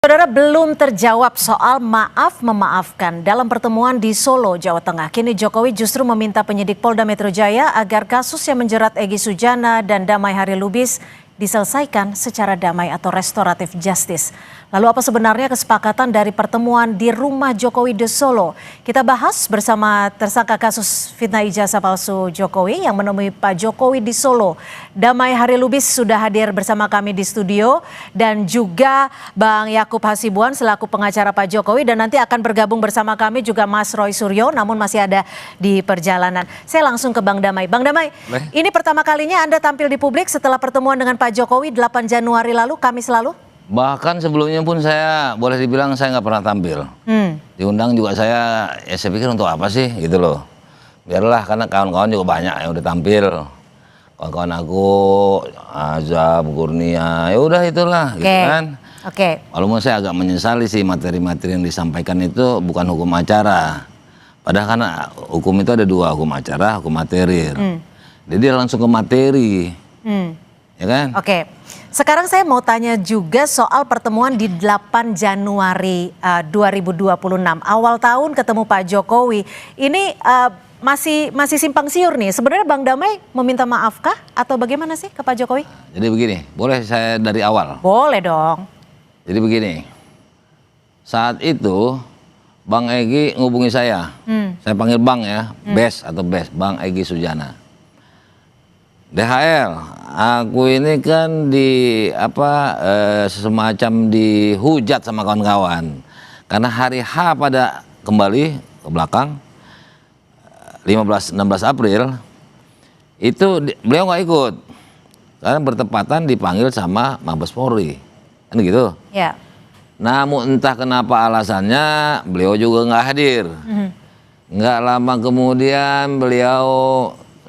Saudara, belum terjawab soal maaf memaafkan dalam pertemuan di Solo, Jawa Tengah. Kini Jokowi justru meminta penyidik Polda Metro Jaya agar kasus yang menjerat Egy Sujana dan Damai Hari Lubis diselesaikan secara damai atau restoratif justice. Lalu apa sebenarnya kesepakatan dari pertemuan di rumah Jokowi di Solo? Kita bahas bersama tersangka kasus fitnah ijazah palsu Jokowi yang menemui Pak Jokowi di Solo. Damai Hari Lubis sudah hadir bersama kami di studio dan juga Bang Yakub Hasibuan selaku pengacara Pak Jokowi, dan nanti akan bergabung bersama kami juga Mas Roy Suryo namun masih ada di perjalanan. Saya langsung ke Bang Damai. Bang Damai, ini pertama kalinya Anda tampil di publik setelah pertemuan dengan Pak Jokowi 8 Januari lalu, Kamis lalu? Bahkan sebelumnya pun saya boleh dibilang saya nggak pernah tampil. Diundang juga saya pikir untuk apa sih gitu loh. Biarlah, karena kawan-kawan juga banyak yang udah tampil. Kawan-kawan aku, Azab, Kurnia, ya udah itulah gitu kan. Walaupun saya agak menyesali sih materi-materi yang disampaikan itu bukan hukum acara. Padahal karena hukum itu ada dua, hukum acara, hukum material. Jadi langsung ke materi. Ya kan? Sekarang saya mau tanya juga soal pertemuan di 8 Januari 2026. Awal tahun ketemu Pak Jokowi. Ini masih simpang siur nih. Sebenarnya Bang Damai meminta maafkah atau bagaimana sih ke Pak Jokowi? Jadi begini, boleh saya dari awal? Boleh dong. Jadi begini, saat itu Bang Egy ngubungi saya. Saya panggil Bang ya, Bes atau Bes, Bang Egy Sujana. DHL, aku ini kan semacam dihujat sama kawan-kawan karena hari H pada kembali ke belakang 15-16 April itu beliau nggak ikut karena bertepatan dipanggil sama Mabes Polri, kan gitu. Ya. Namun entah kenapa alasannya beliau juga nggak hadir. Nggak lama kemudian beliau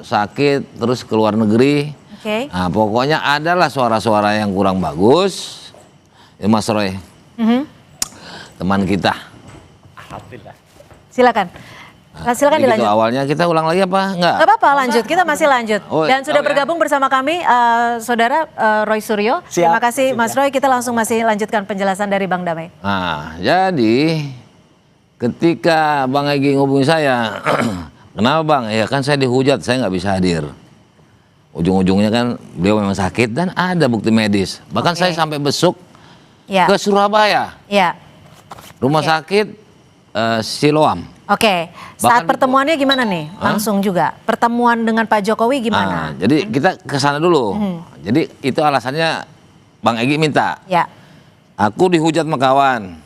sakit terus keluar negeri. Nah, pokoknya adalah suara-suara yang kurang bagus. Ya, Mas Roy, teman kita. Alhamdulillah. Silakan. Silakan dilanjut. Awalnya kita ulang lagi apa enggak? Enggak apa-apa, lanjut. Kita masih lanjut. Dan sudah bergabung bersama kami Saudara Roy Suryo. Terima kasih Mas Roy. Kita langsung masih lanjutkan penjelasan dari Bang Damai. Nah, jadi ketika Bang Egy ngubungi saya, kenapa Bang? Ya kan saya dihujat, saya nggak bisa hadir. Ujung-ujungnya kan beliau memang sakit dan ada bukti medis. Bahkan saya sampai besuk ke Surabaya. Rumah sakit Siloam. Saat pertemuannya gimana nih? Langsung juga. Pertemuan dengan Pak Jokowi gimana? Jadi kita ke sana dulu. Jadi itu alasannya Bang Egy minta. Aku dihujat sama kawan.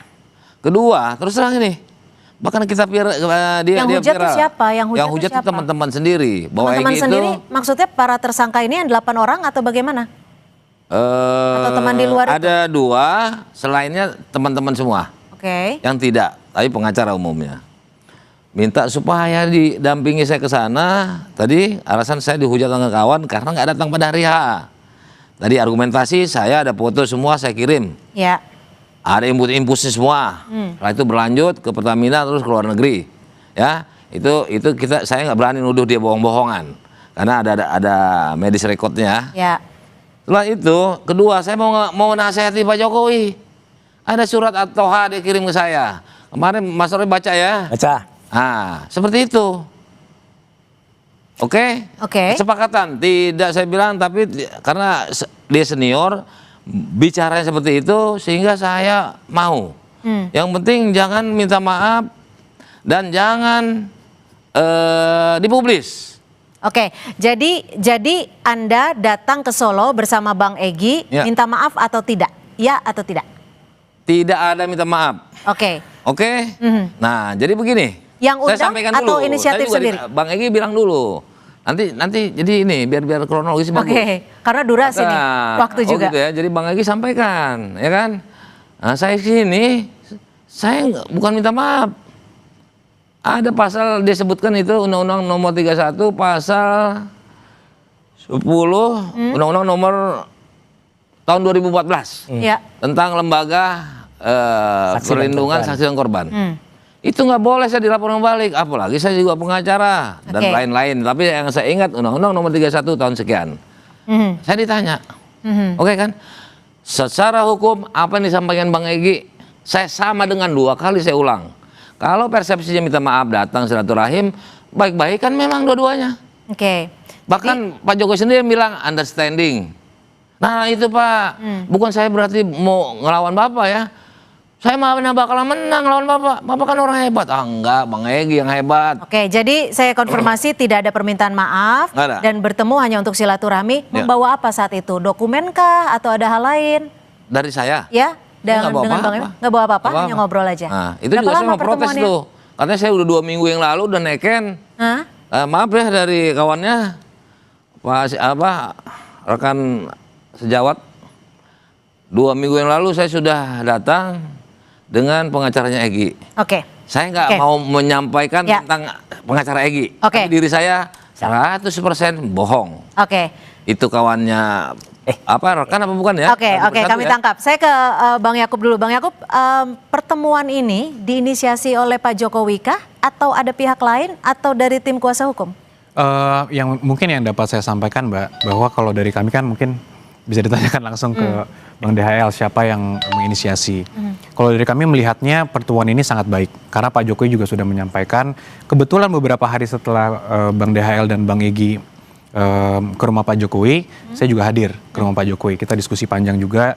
Kedua, terus terang ini. Bahkan kita dia hujat itu siapa? Yang hujat itu teman-teman sendiri. Teman-teman sendiri maksudnya para tersangka ini yang 8 orang atau bagaimana? Atau teman di luar itu? Ada 2, selainnya teman-teman semua. Yang tidak, tapi pengacara umumnya. Minta supaya didampingi saya ke sana. Tadi alasan saya dihujat dengan kawan karena nggak datang pada hari H. Tadi argumentasi saya ada foto semua saya kirim. Ada input-inputnya semua. Setelah itu berlanjut ke Pertamina terus ke luar negeri. Ya, itu saya nggak berani nuduh dia bohong-bohongan karena ada medis recordnya. Setelah itu, kedua saya mau nasihati Pak Jokowi. Ada surat At-Toha dia kirim ke saya. Kemarin Mas Roy baca ya? Baca. Seperti itu. Kesepakatan. Tidak saya bilang, tapi karena dia senior, bicaranya seperti itu sehingga saya mau. Yang penting jangan minta maaf dan jangan dipublis. Jadi Anda datang ke Solo bersama Bang Egy, minta maaf atau tidak? Ya atau tidak? Tidak ada minta maaf. Nah, jadi begini. Yang saya sampaikan dulu. Atau inisiatif sendiri? Bang Egy bilang dulu. Nanti jadi ini biar kronologis bagus. Karena durasi nih, waktu juga. Gitu ya. Jadi Bang Egy sampaikan, ya kan? Nah, saya sini, saya bukan minta maaf. Ada pasal disebutkan itu Undang-Undang Nomor 31 pasal 10 Undang-Undang Nomor tahun 2014 tentang lembaga perlindungan saksi dan korban. Itu nggak boleh saya dilaporkan balik, apalagi saya juga pengacara dan lain-lain. Tapi yang saya ingat Undang-Undang Nomor 31 tahun sekian. Saya ditanya, kan? Secara hukum apa yang disampaikan Bang Egy Saya sama dengan 2 kali saya ulang. Kalau persepsinya minta maaf datang silaturahim, baik-baik kan memang dua-duanya. Oke. Bahkan Pak Jokowi sendiri bilang understanding. Nah itu Pak, bukan saya berarti mau ngelawan Bapak ya. Saya mah bakalan menang lawan Bapak. Bapak kan orang hebat. Ah enggak, Bang Egy yang hebat. Oke, jadi saya konfirmasi tidak ada permintaan maaf dan bertemu hanya untuk silaturahmi. Membawa apa saat itu? Dokumen kah atau ada hal lain? Dari saya? Ya, dengan Bang Egy. Nggak bawa apa-apa, hanya ngobrol aja. Nah, itu juga saya mau protes tuh. Katanya saya udah 2 minggu yang lalu udah neken. Maaf ya dari kawannya, rekan sejawat. 2 minggu yang lalu saya sudah datang dengan pengacaranya Egy. Oke. Saya nggak mau menyampaikan tentang pengacara Egy. Tapi diri saya 100% bohong. Oke. Itu kawannya rekan apa bukan ya? Oke, kami tangkap. Saya ke Bang Yakub dulu. Bang Yakub, pertemuan ini diinisiasi oleh Pak Jokowi kah atau ada pihak lain atau dari tim kuasa hukum? Yang mungkin yang dapat saya sampaikan Mbak, bahwa kalau dari kami kan mungkin bisa ditanyakan langsung ke Bang DHL siapa yang menginisiasi. Kalau dari kami melihatnya pertemuan ini sangat baik karena Pak Jokowi juga sudah menyampaikan. Kebetulan beberapa hari setelah Bang DHL dan Bang Egy ke rumah Pak Jokowi, saya juga hadir ke rumah Pak Jokowi. Kita diskusi panjang juga.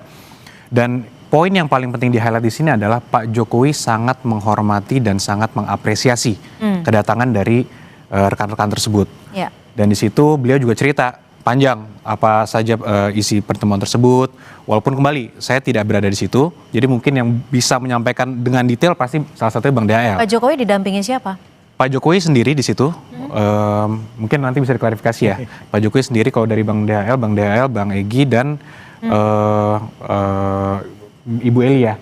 Dan poin yang paling penting di highlight di sini adalah Pak Jokowi sangat menghormati dan sangat mengapresiasi kedatangan dari rekan-rekan tersebut. Dan di situ beliau juga cerita panjang apa saja isi pertemuan tersebut. Walaupun kembali saya tidak berada di situ, jadi mungkin yang bisa menyampaikan dengan detail pasti salah satunya Bang DHL. Pak Jokowi didampingi siapa? Pak Jokowi sendiri di situ. Mungkin nanti bisa diklarifikasi ya. Pak Jokowi sendiri kalau dari Bang DHL, Bang Egy dan Ibu Eli ya.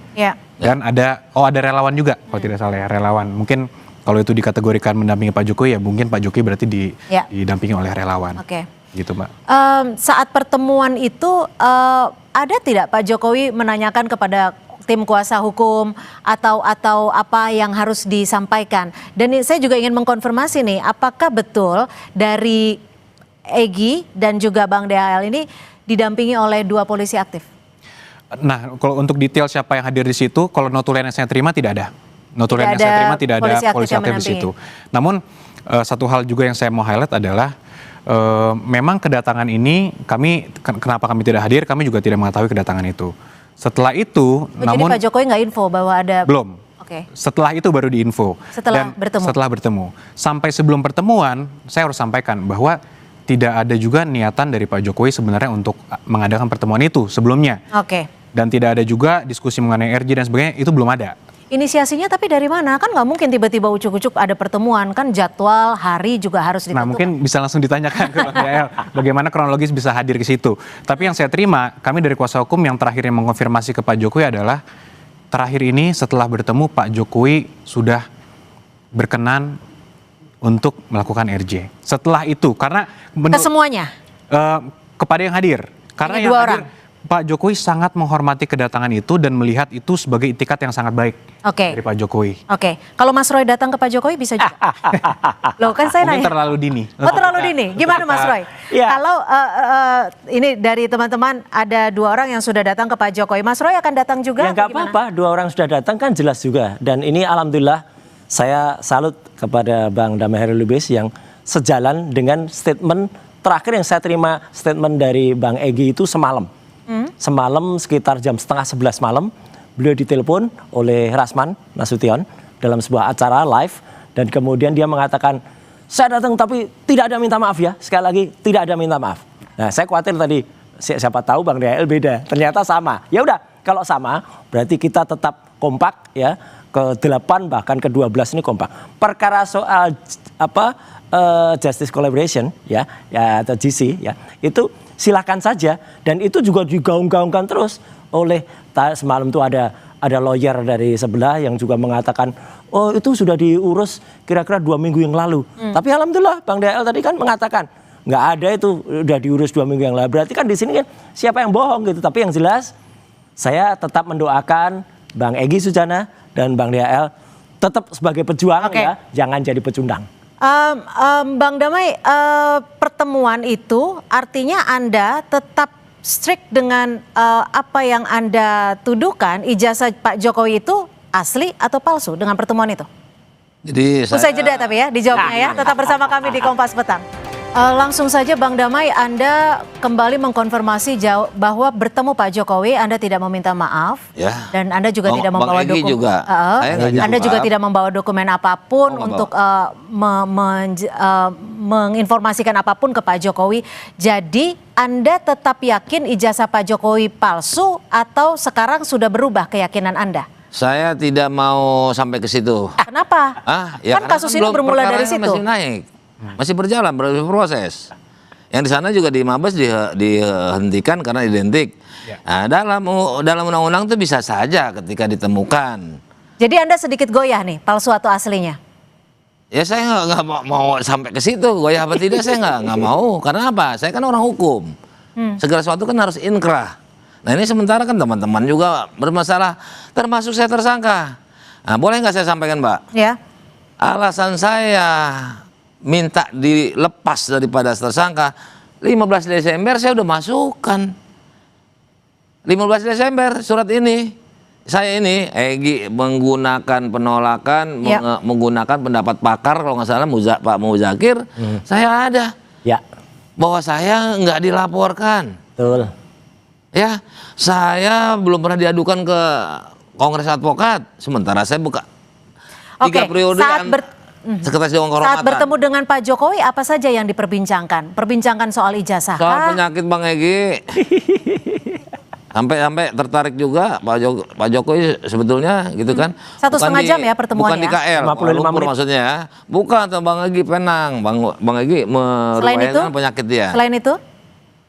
Dan ada relawan juga kalau tidak salah ya, relawan. Mungkin kalau itu dikategorikan mendampingi Pak Jokowi ya mungkin Pak Jokowi berarti didampingi oleh relawan. Gitu Mbak. Saat pertemuan itu ada tidak Pak Jokowi menanyakan kepada tim kuasa hukum atau apa yang harus disampaikan? Dan saya juga ingin mengkonfirmasi nih, apakah betul dari Egy dan juga Bang DHL ini didampingi oleh 2 polisi aktif? Nah, kalau untuk detail siapa yang hadir di situ, kalau notulen yang saya terima tidak ada. Notulen yang saya terima tidak ada polisi aktif di situ. Namun satu hal juga yang saya mau highlight adalah memang kedatangan ini kenapa kami tidak hadir, kami juga tidak mengetahui kedatangan itu. Setelah itu, namun jadi Pak Jokowi nggak info bahwa ada? Belum. Setelah itu baru diinfo. Setelah bertemu. Sampai sebelum pertemuan, saya harus sampaikan bahwa tidak ada juga niatan dari Pak Jokowi sebenarnya untuk mengadakan pertemuan itu sebelumnya. Dan tidak ada juga diskusi mengenai RJ dan sebagainya, itu belum ada. Inisiasinya tapi dari mana? Kan nggak mungkin tiba-tiba ucuk-ucuk ada pertemuan, kan jadwal, hari juga harus ditentukan. Nah mungkin bisa langsung ditanyakan ke Bang DHL bagaimana kronologis bisa hadir ke situ. Tapi yang saya terima, kami dari kuasa hukum yang terakhir yang mengkonfirmasi ke Pak Jokowi adalah terakhir ini setelah bertemu Pak Jokowi sudah berkenan untuk melakukan RJ. Setelah itu karena ke semuanya? Kepada yang hadir. Karena yang hadir Pak Jokowi sangat menghormati kedatangan itu dan melihat itu sebagai itikat yang sangat baik dari Pak Jokowi. Kalau Mas Roy datang ke Pak Jokowi bisa juga? Loh kan saya nanya. Mungkin terlalu dini. Terlalu dini. Gimana Mas Roy? Kalau ini dari teman-teman ada 2 orang yang sudah datang ke Pak Jokowi, Mas Roy akan datang juga? Ya nggak apa-apa, 2 orang sudah datang kan jelas juga. Dan ini alhamdulillah saya salut kepada Bang Damai Hairil Lubis yang sejalan dengan statement terakhir yang saya terima, statement dari Bang Egy itu semalam. Semalam sekitar jam 10:30 malam beliau ditelepon oleh Rasman Nasution dalam sebuah acara live dan kemudian dia mengatakan saya datang tapi tidak ada minta maaf ya, sekali lagi tidak ada minta maaf. Nah saya khawatir tadi siapa tahu Bang DHL beda, ternyata sama. Ya udah kalau sama berarti kita tetap kompak ya, ke-8 bahkan ke-12 ini kompak. Perkara soal justice collaboration ya atau GC ya itu silahkan saja dan itu juga digaung-gaungkan terus oleh semalam itu ada lawyer dari sebelah yang juga mengatakan oh itu sudah diurus kira-kira 2 minggu yang lalu. Tapi alhamdulillah Bang DHL tadi kan mengatakan nggak ada itu udah diurus 2 minggu yang lalu. Berarti kan di sini kan siapa yang bohong gitu. Tapi yang jelas saya tetap mendoakan Bang Egy Sujana dan Bang DHL tetap sebagai pejuang ya, jangan jadi pecundang. Bang Damai, pertemuan itu artinya Anda tetap strict dengan apa yang Anda tuduhkan, ijazah Pak Jokowi itu asli atau palsu dengan pertemuan itu? Jadi Usai jeda tapi ya, dijawabnya ya. Tetap bersama kami di Kompas Petang. Langsung saja Bang Damai, Anda kembali mengkonfirmasi bahwa bertemu Pak Jokowi, Anda tidak meminta maaf, ya. dan Anda juga tidak Bang membawa Egy dokumen. juga. Saya nggak Anda jawab. juga tidak membawa dokumen apapun nggak untuk menginformasikan apapun ke Pak Jokowi. Jadi Anda tetap yakin ijazah Pak Jokowi palsu atau sekarang sudah berubah keyakinan Anda? Saya tidak mau sampai ke situ. Kenapa? Ya Kan karena kasus ini belum, bermula dari perkaranya situ. Masih naik, masih berjalan, berproses. Yang di sana juga di Mabes dihentikan karena identik. Nah, dalam undang-undang itu bisa saja ketika ditemukan. Jadi Anda sedikit goyah nih, palsu atau aslinya? Ya saya nggak mau sampai ke situ, goyah apa tidak saya nggak mau. Karena apa? Saya kan orang hukum. Segala sesuatu kan harus inkrah. Nah ini sementara kan teman-teman juga bermasalah, termasuk saya tersangka. Nah, boleh nggak saya sampaikan, Mbak? Ya. Alasan saya minta dilepas daripada tersangka, 15 Desember saya udah masukkan. 15 Desember surat ini. Saya ini, Egy menggunakan penolakan, menggunakan pendapat pakar, kalau nggak salah Pak Muzakir, saya ada. Ya. Bahwa saya nggak dilaporkan. Betul. Ya, saya belum pernah diadukan ke Kongres Advokat. Sementara saya buka 3 periode Sekretaris Dewan Kehormatan. Saat bertemu dengan Pak Jokowi, apa saja yang diperbincangkan? Perbincangkan soal ijazah. Soal penyakit Bang Egy. Sampai tertarik juga Pak Jokowi sebetulnya gitu kan. 1,5 jam ya pertemuannya. Bukan di KL, 55 menit maksudnya ya. Bukan atau Bang Egy Penang. Bang Egy merupakan penyakit dia. Selain itu?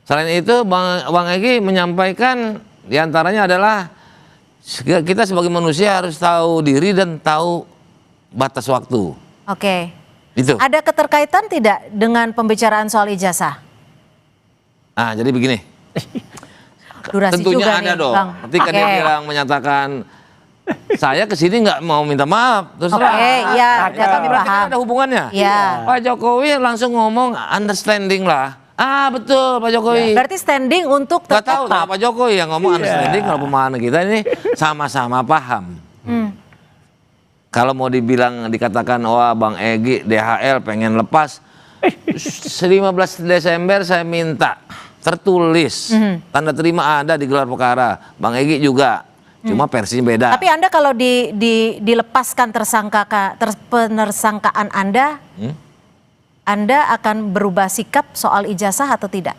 Selain itu Bang Egy menyampaikan diantaranya adalah kita sebagai manusia harus tahu diri dan tahu batas waktu. Oke. Itu. Ada keterkaitan tidak dengan pembicaraan soal ijazah? Ah, jadi begini. Durasi Tentunya juga ada nih, dong. Bang. Ketika dia bilang menyatakan saya kesini nggak mau minta maaf, terus ya kami berarti kan paham. ada hubungannya. Ya. Pak Jokowi langsung ngomong understanding lah. Ah betul Pak Jokowi. Berarti standing untuk Gak tahu lah Pak Jokowi yang ngomong understanding kalau pemahaman kita ini sama-sama paham. Kalau mau dikatakan wah Bang Egy DHL pengen lepas 15 Desember saya minta tertulis tanda terima ada di gelar perkara. Bang Egy juga cuma versinya beda. Tapi Anda kalau dilepaskan penersangkaan Anda, Anda akan berubah sikap soal ijazah atau tidak?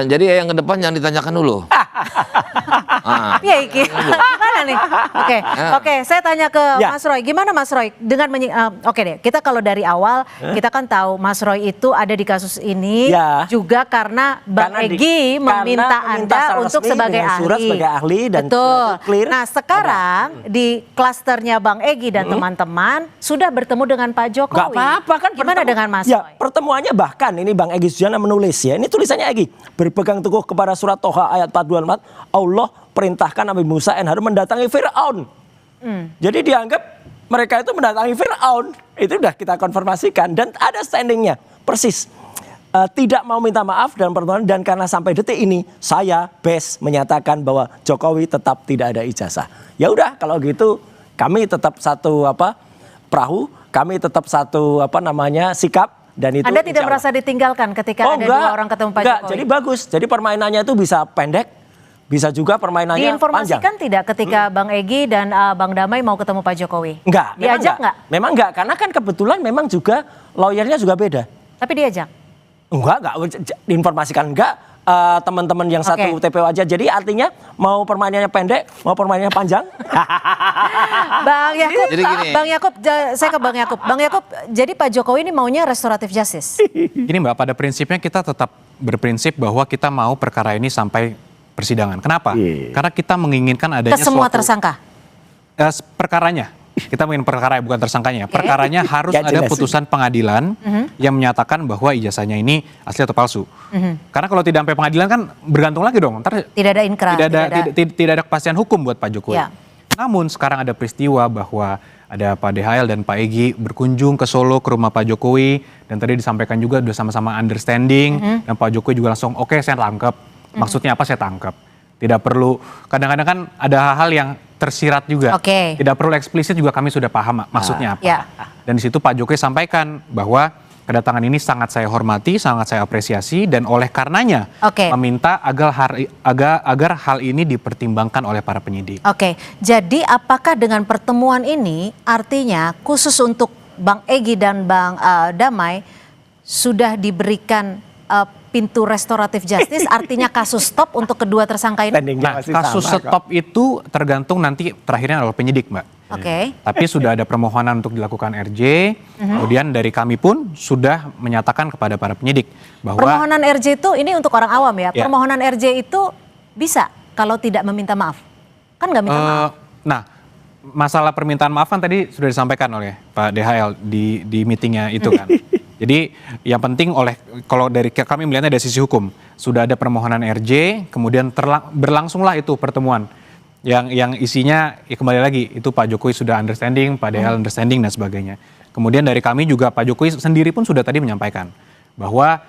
Jadi yang ke depan jangan ditanyakan dulu. Iya, Iki. Gimana nih? Oke, saya tanya ke Mas Roy. Gimana Mas Roy? Dengan oke deh, kita kalau dari awal kita kan tahu Mas Roy itu ada di kasus ini juga karena Bang Egy meminta Anda untuk sebagai ahli. Dan betul. Clear. Nah sekarang di klasternya Bang Egy dan teman-teman sudah bertemu dengan Pak Jokowi. Gak apa-apa kan. Gimana dengan Mas ya, Roy? Pertemuannya bahkan ini Bang Egy Sujana menulis ya. Ini tulisannya Egy. Berpegang teguh kepada surat Toha ayat 424. Allah perintahkan Nabi Musa dan Harun mendatangi Fir'aun. Jadi dianggap mereka itu mendatangi Fir'aun. Itu sudah kita konfirmasikan. Dan ada standingnya. Persis. Tidak mau minta maaf dalam pertemuan. Dan karena sampai detik ini saya menyatakan bahwa Jokowi tetap tidak ada ijazah. Ya udah kalau gitu kami tetap satu perahu. Kami tetap satu sikap. Dan itu Anda tidak merasa ditinggalkan ketika ada dua orang ketemu Pak Jokowi? Jadi bagus. Jadi permainannya itu bisa pendek, bisa juga permainannya diinformasikan panjang. Tidak ketika Bang Egy dan Bang Damai mau ketemu Pak Jokowi? Enggak. Diajak nggak? Memang enggak, karena kan kebetulan memang juga lawyernya juga beda. Tapi diajak? Enggak, diinformasikan enggak. Teman-teman yang satu TPO aja. Jadi artinya mau permainannya pendek, mau permainannya panjang. Bang Yakub, Jadi gini. Bang Yakub, saya ke Bang Yakub. Bang Yakub, jadi Pak Jokowi ini maunya restoratif justice. Gini Mbak, pada prinsipnya kita tetap berprinsip bahwa kita mau perkara ini sampai persidangan. Kenapa? Karena kita menginginkan adanya Ke semua tersangka? Perkaranya. Kita ingin perkara bukan tersangkanya. Perkaranya harus ada putusan pengadilan yang menyatakan bahwa ijazahnya ini asli atau palsu. Karena kalau tidak sampai pengadilan kan bergantung lagi dong. Ntar tidak ada inkrah. Tidak ada kepastian hukum buat Pak Jokowi. Ya. Namun sekarang ada peristiwa bahwa ada Pak DHL dan Pak Egy berkunjung ke Solo ke rumah Pak Jokowi. Dan tadi disampaikan juga sudah sama-sama understanding. Dan Pak Jokowi juga langsung oke, saya tangkap. Maksudnya apa saya tangkap. Tidak perlu, kadang-kadang kan ada hal-hal yang tersirat juga. Tidak perlu eksplisit juga kami sudah paham maksudnya apa. Dan di situ Pak Jokowi sampaikan bahwa kedatangan ini sangat saya hormati, sangat saya apresiasi, dan oleh karenanya meminta agar hal ini dipertimbangkan oleh para penyidik. Jadi apakah dengan pertemuan ini artinya khusus untuk Bang Egy dan Bang Damai sudah diberikan pintu restoratif justice, artinya kasus stop untuk kedua tersangka ini? Nah, kasus stop itu tergantung nanti terakhirnya oleh penyidik, Mbak. Tapi sudah ada permohonan untuk dilakukan RJ, kemudian dari kami pun sudah menyatakan kepada para penyidik bahwa permohonan RJ itu ini untuk orang awam ya. Permohonan RJ itu bisa kalau tidak meminta maaf, kan nggak minta maaf. Nah, masalah permintaan maaf kan tadi sudah disampaikan oleh Pak DHL di meetingnya itu kan. Jadi yang penting kalau dari kami melihatnya dari sisi hukum, sudah ada permohonan RJ, kemudian berlangsunglah itu pertemuan. Yang isinya ya kembali lagi itu Pak Jokowi sudah understanding, Pak DHL understanding dan sebagainya. Kemudian dari kami juga Pak Jokowi sendiri pun sudah tadi menyampaikan bahwa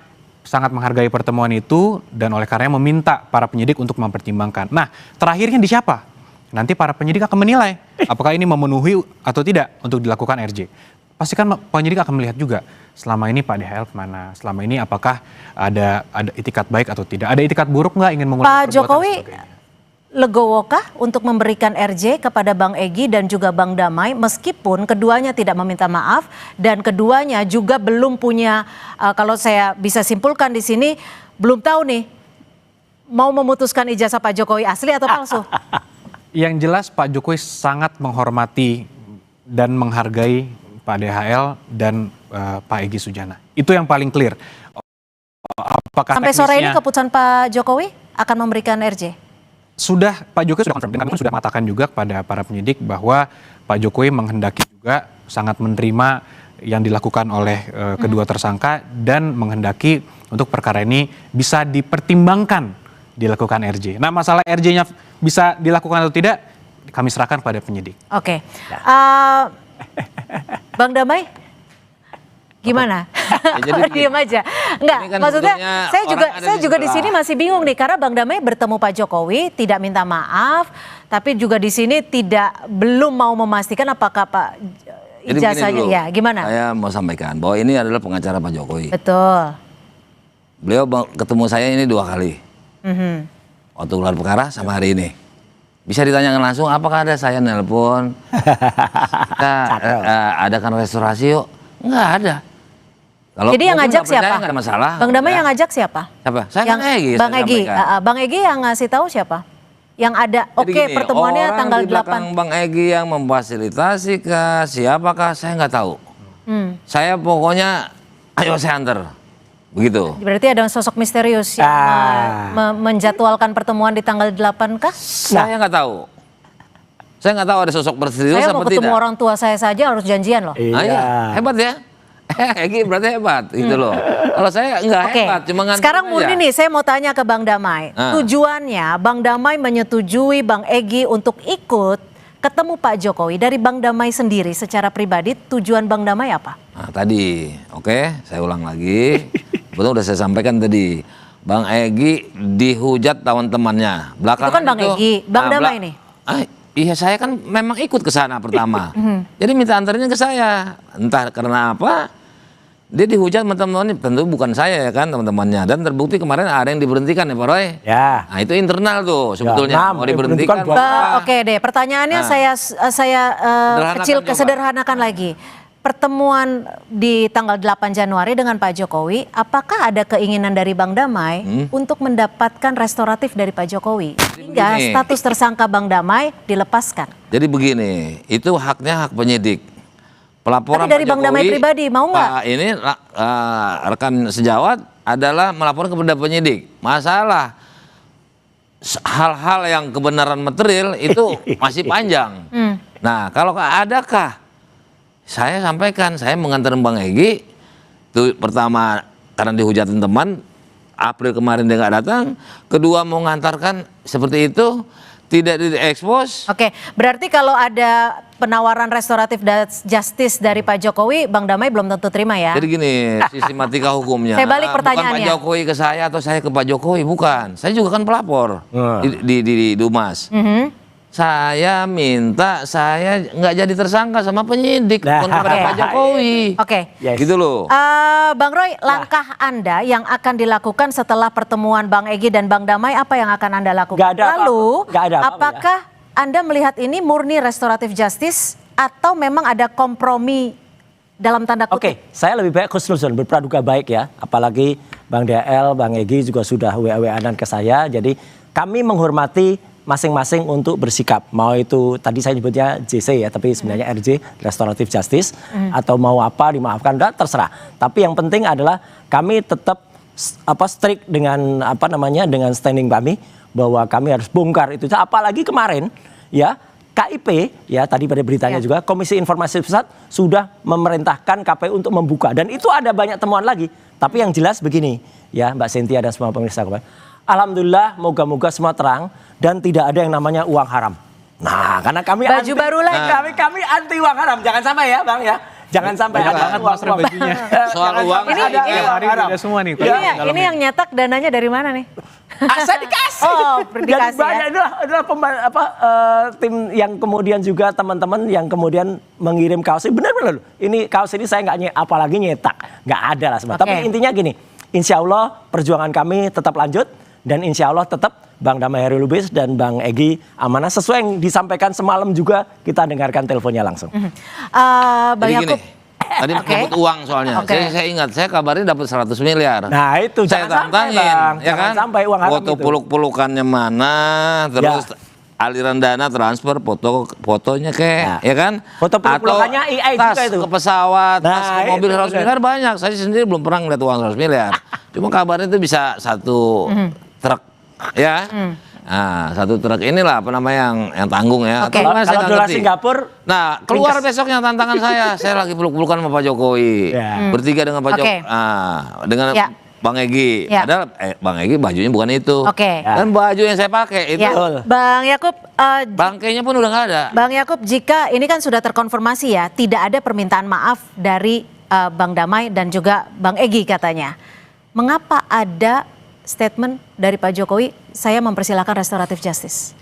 sangat menghargai pertemuan itu dan oleh karenanya meminta para penyidik untuk mempertimbangkan. Nah, terakhirnya di siapa? Nanti para penyidik akan menilai apakah ini memenuhi atau tidak untuk dilakukan RJ. Pastikan penyidik akan melihat juga selama ini Pak DHL kemana, selama ini apakah ada itikat baik atau tidak, ada itikat buruk nggak ingin mengulangi Pak Jokowi legowokah untuk memberikan RJ kepada Bang Egy dan juga Bang Damai meskipun keduanya tidak meminta maaf dan keduanya juga belum punya, kalau saya bisa simpulkan di sini, belum tahu nih mau memutuskan ijazah Pak Jokowi asli atau palsu? Yang jelas Pak Jokowi sangat menghormati dan menghargai Pak DHL dan Pak Egy Sujana. Itu yang paling clear. Apakah sampai sore ini keputusan Pak Jokowi akan memberikan RJ? Sudah, Pak Jokowi sudah confirm. Dan kami sudah mengatakan juga kepada para penyidik bahwa Pak Jokowi menghendaki juga sangat menerima yang dilakukan oleh kedua tersangka dan menghendaki untuk perkara ini bisa dipertimbangkan dilakukan RJ. Nah, masalah RJ-nya bisa dilakukan atau tidak, kami serahkan pada penyidik. Bang Damai, gimana? Diam aja. Enggak, kan maksudnya saya juga di sini masih bingung nih karena Bang Damai bertemu Pak Jokowi tidak minta maaf, tapi juga di sini belum mau memastikan apakah Pak ijazahnya ya gimana? Saya mau sampaikan bahwa ini adalah pengacara Pak Jokowi. Betul. Beliau ketemu saya ini 2 kali. Waktu gelar perkara sama hari ini. Bisa ditanyakan langsung, apakah ada saya nelpon, kita adakan restorasi yuk? Enggak ada. Kalau jadi yang ngajak siapa? Enggak ada masalah. Bang Damai yang ngajak siapa? Siapa? Saya yang Egy. Bang Egy yang ngasih tahu siapa? Yang ada, pertemuannya tanggal 8. Orang di belakang Bang Egy yang memfasilitasi siapakah, saya nggak tahu. Saya pokoknya, ayo saya antar. Begitu. Berarti ada sosok misterius yang menjadwalkan pertemuan di tanggal 8 kah? Saya nggak tahu. Saya nggak tahu ada sosok misterius saya seperti mau ketemu orang tua saya saja harus janjian loh. Iya. Hebat ya. Egy berarti hebat gitu loh. Kalau saya nggak hebat, cuma nganter sekarang murni aja. nih saya mau tanya ke Bang Damai. Tujuannya Bang Damai menyetujui Bang Egy untuk ikut ketemu Pak Jokowi. Dari Bang Damai sendiri secara pribadi tujuan Bang Damai apa? Nah tadi, saya ulang lagi. Betul udah saya sampaikan tadi. Bang Egy dihujat teman-temannya. Itu kan Bang Egy, Bang Damai nih. Iya saya kan memang ikut ke sana pertama. Jadi minta antarnya ke saya. Entah karena apa. Dia dihujat teman-temannya. Tentu bukan saya ya kan teman-temannya. Dan terbukti kemarin ada yang diberhentikan ya Pak Roy. Ya. Nah itu internal tuh sebetulnya. Mau diberhentikan. Oke deh pertanyaannya saya sederhanakan lagi. Pertemuan di tanggal 8 Januari dengan Pak Jokowi, apakah ada keinginan dari Bang Damai untuk mendapatkan restoratif dari Pak Jokowi? Hingga status tersangka Bang Damai dilepaskan. Jadi begini, itu haknya hak penyidik. Pelaporan tapi dari Bang Damai pribadi, mau nggak? Ini rekan sejawat adalah melaporkan kepada penyidik. Masalah hal-hal yang kebenaran material itu masih panjang. Nah kalau adakah, saya sampaikan, saya mengantar Bang Egy, itu pertama karena dihujatin teman, April kemarin dia nggak datang, kedua mau mengantarkan seperti itu, tidak diekspos. Oke, berarti kalau ada penawaran restoratif justice dari Pak Jokowi, Bang Damai belum tentu terima ya? Jadi gini, sistematika hukumnya. Saya balik Bukan pertanyaannya. Pak Jokowi ke saya atau saya ke Pak Jokowi, bukan. Saya juga kan pelapor di Dumas. Saya minta saya nggak jadi tersangka sama penyidik, bukan kepada Pak Jokowi. Oke. Yes. Gitu loh. Bang Roy, langkah Anda yang akan dilakukan setelah pertemuan Bang Egy dan Bang Damai, apa yang akan Anda lakukan? Nggak ada Lalu, nggak ada apa-apa, apakah Anda melihat ini murni restoratif justice atau memang ada kompromi dalam tanda kutip? Oke, saya lebih baik khusnuzon, berpraduga baik ya. Apalagi Bang DL, Bang Egy juga sudah WA-WA-an ke saya. Jadi kami menghormati masing-masing untuk bersikap. Mau itu tadi saya nyebutnya JC ya, tapi sebenarnya RJ, Restoratif Justice. Atau mau apa dimaafkan, udah terserah. Tapi yang penting adalah kami tetap strict dengan dengan standing kami bahwa kami harus bongkar itu. Apalagi kemarin ya KIP ya tadi pada beritanya juga Komisi Informasi Pusat sudah memerintahkan KPU untuk membuka dan itu ada banyak temuan lagi. Tapi yang jelas begini ya Mbak Cynthia dan semua pemirsa, alhamdulillah moga-moga semua terang dan tidak ada yang namanya uang haram. Nah, karena kami baju baru lagi. kami anti uang haram. Jangan sampai ya, Bang ya. Jangan sampai ada uang bajunya. Soal uang ini hari ada semua nih. Ini yang nyetak dananya dari mana nih? Saya dikasih. Oh, Jadi dikasih banyak adalah tim yang kemudian juga teman-teman yang kemudian mengirim kaos ini benar-benar loh. Ini kaos ini saya nggak apalagi nyetak, nggak ada lah semua. Tapi intinya gini, insya Allah perjuangan kami tetap lanjut dan insya Allah tetap Bang Damai Hairil Lubis dan Bang Egy amanah sesuai yang disampaikan semalam juga kita dengarkan teleponnya langsung. Bang Jadi Yakub. Tadi menyebut uang soalnya. Saya ingat, saya kabarin dapat 100 miliar. Nah itu saya jangan tantangin, sampai, Bang. ya kan? Jangan sampai uang haram foto itu. peluk-pelukannya mana, terus aliran dana transfer, fotonya ya kan? Foto peluk-pelukannya AI tas juga itu. ke pesawat, Nah, tas ke mobil itu 100 miliar banyak. Saya sendiri belum pernah ngeliat uang 100 miliar. Cuma kabarnya itu bisa satu truk, ya. Nah, satu truk inilah yang tanggung ya. Oke. Atau gimana, saya Kalau nggak dolar ngerti. Singapura, Nah, keluar besoknya tantangan saya. Saya lagi peluk-pelukan sama Pak Jokowi. Bertiga dengan Pak Jokowi. Dengan Bang Egy. Padahal Bang Egy bajunya bukan itu. Dan baju yang saya pakai itu. Bang Yakub, bangkainya pun udah nggak ada. Bang Yakub, jika ini kan sudah terkonfirmasi ya, tidak ada permintaan maaf dari Bang Damai dan juga Bang Egy katanya. Mengapa ada statement dari Pak Jokowi, saya mempersilahkan restoratif justice?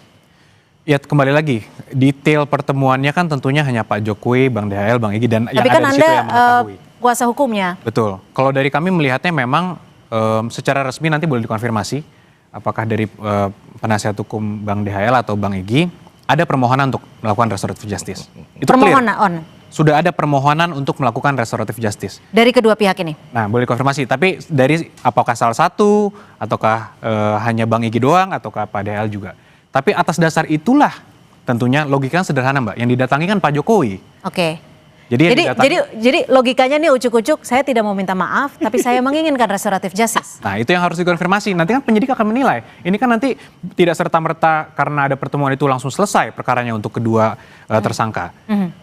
Ya kembali lagi, detail pertemuannya kan tentunya hanya Pak Jokowi, Bang DHL, Bang Egy dan tapi yang kan ada di Anda situ yang mengetahui. kuasa hukumnya. Betul. Kalau dari kami melihatnya memang secara resmi nanti boleh dikonfirmasi apakah dari penasihat hukum Bang DHL atau Bang Egy ada permohonan untuk melakukan restoratif justice. Itu permohonan sudah ada permohonan untuk melakukan restoratif justice dari kedua pihak ini. Nah, boleh konfirmasi. Tapi dari apakah salah satu, ataukah hanya Bang Egy doang, ataukah Pak DHL juga. Tapi atas dasar itulah tentunya logikanya sederhana Mbak. Yang didatangi kan Pak Jokowi. Oke. Jadi logikanya nih ucuk-ucuk, saya tidak mau minta maaf, tapi saya menginginkan restoratif justice. Nah, itu yang harus dikonfirmasi. Nanti kan penyidik akan menilai. Ini kan nanti tidak serta-merta karena ada pertemuan itu langsung selesai perkaranya untuk kedua tersangka.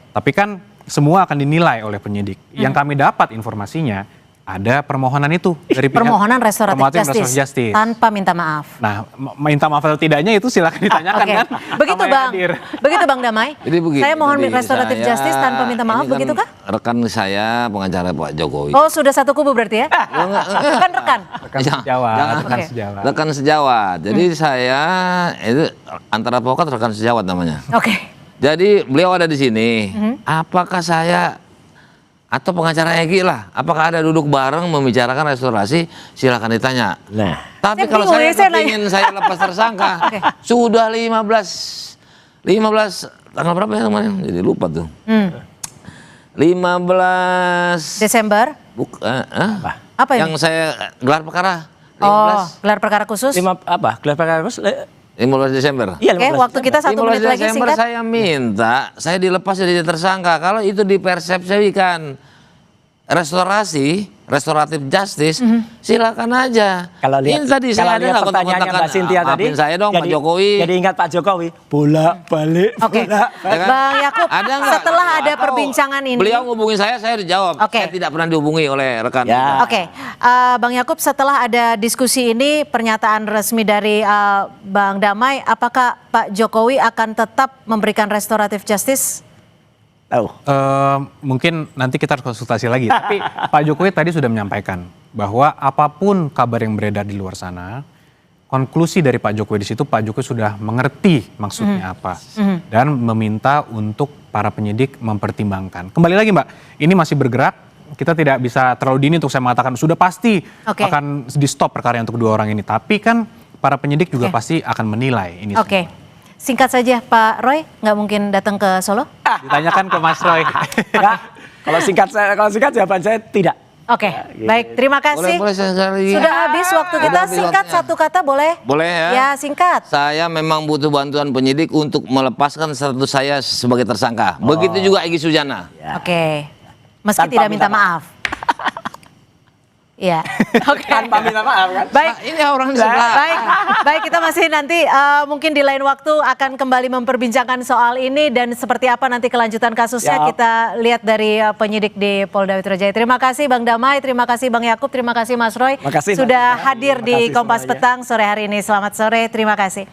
Tapi kan semua akan dinilai oleh penyidik. Yang kami dapat informasinya ada permohonan itu dari pihak permohonan restoratif justice tanpa minta maaf. Nah, minta maaf atau tidaknya itu silakan ditanyakan kan. Begitu Bang. Begitu Bang Damai. Jadi begini, saya mohon restoratif justice tanpa minta maaf, begitu kah? Rekan saya pengacara Pak Jokowi. Oh, sudah satu kubu berarti ya? Kan rekan. Rekan sejawat. Rekan sejawat. Rekan sejawat. Jadi saya itu antara advokat rekan sejawat namanya. Oke. Jadi beliau ada di sini. Apakah saya atau pengacara Egy lah, apakah ada duduk bareng membicarakan restorasi? Silakan ditanya. Nah, tapi kalau saya ingin saya lepas tersangka, sudah 15 tanggal berapa ya kemarin? Jadi lupa tuh. 15 Desember. Apa ini? Yang saya gelar perkara. 15. Oh, gelar perkara khusus. Gelar perkara khusus. 15 Desember. Iya, Oke, waktu kita 1 menit lagi singkat. Saya minta, saya dilepas jadi tersangka. Kalau itu dipersepsikan restoratif justice, silakan aja. Kalau lihat, ini tadi saya ada nggak pertanyaannya Mbak Cynthia tadi, maafin saya dong, Pak Jokowi. Jadi ingat Pak Jokowi, bolak-balik. Oke, kan? Bang Yakub, Ada nggak? setelah ada Atau perbincangan ini, beliau ngubungin saya dijawab. Oke. Saya tidak pernah dihubungi oleh rekan. Ya. Oke, Bang Yakub, setelah ada diskusi ini, pernyataan resmi dari Bang Damai, apakah Pak Jokowi akan tetap memberikan restoratif justice? Mungkin nanti kita harus konsultasi lagi. Tapi Pak Jokowi tadi sudah menyampaikan bahwa apapun kabar yang beredar di luar sana, konklusi dari Pak Jokowi di situ, Pak Jokowi sudah mengerti maksudnya apa dan meminta untuk para penyidik mempertimbangkan. Kembali lagi Mbak, ini masih bergerak. Kita tidak bisa terlalu dini untuk saya mengatakan sudah pasti akan di stop perkara untuk kedua orang ini. Tapi kan para penyidik juga pasti akan menilai ini. Oke. Singkat saja Pak Roy, nggak mungkin datang ke Solo? Ditanyakan ke Mas Roy. Kalau singkat jawaban saya tidak. Oke, baik, terima kasih. Boleh sekali. Sudah habis waktu kita, singkat satu kata boleh? Boleh ya? Ya, singkat. Saya memang butuh bantuan penyidik untuk melepaskan status saya sebagai tersangka. Begitu juga Egy Sujana. Oke, meski Tanpa tidak minta minta maaf. Iya. Oke. Tanpa minta maaf kan? Baik. Nah, ini orang di sebelah. Baik, kita masih nanti mungkin di lain waktu akan kembali memperbincangkan soal ini dan seperti apa nanti kelanjutan kasusnya kita lihat dari penyidik di Polda Metro Jaya. Terima kasih Bang Damai, terima kasih Bang Yakub, terima kasih Mas Roy Makasih, sudah Mbak. hadir Terima di kasih Kompas semuanya. Petang sore hari ini. Selamat sore, terima kasih.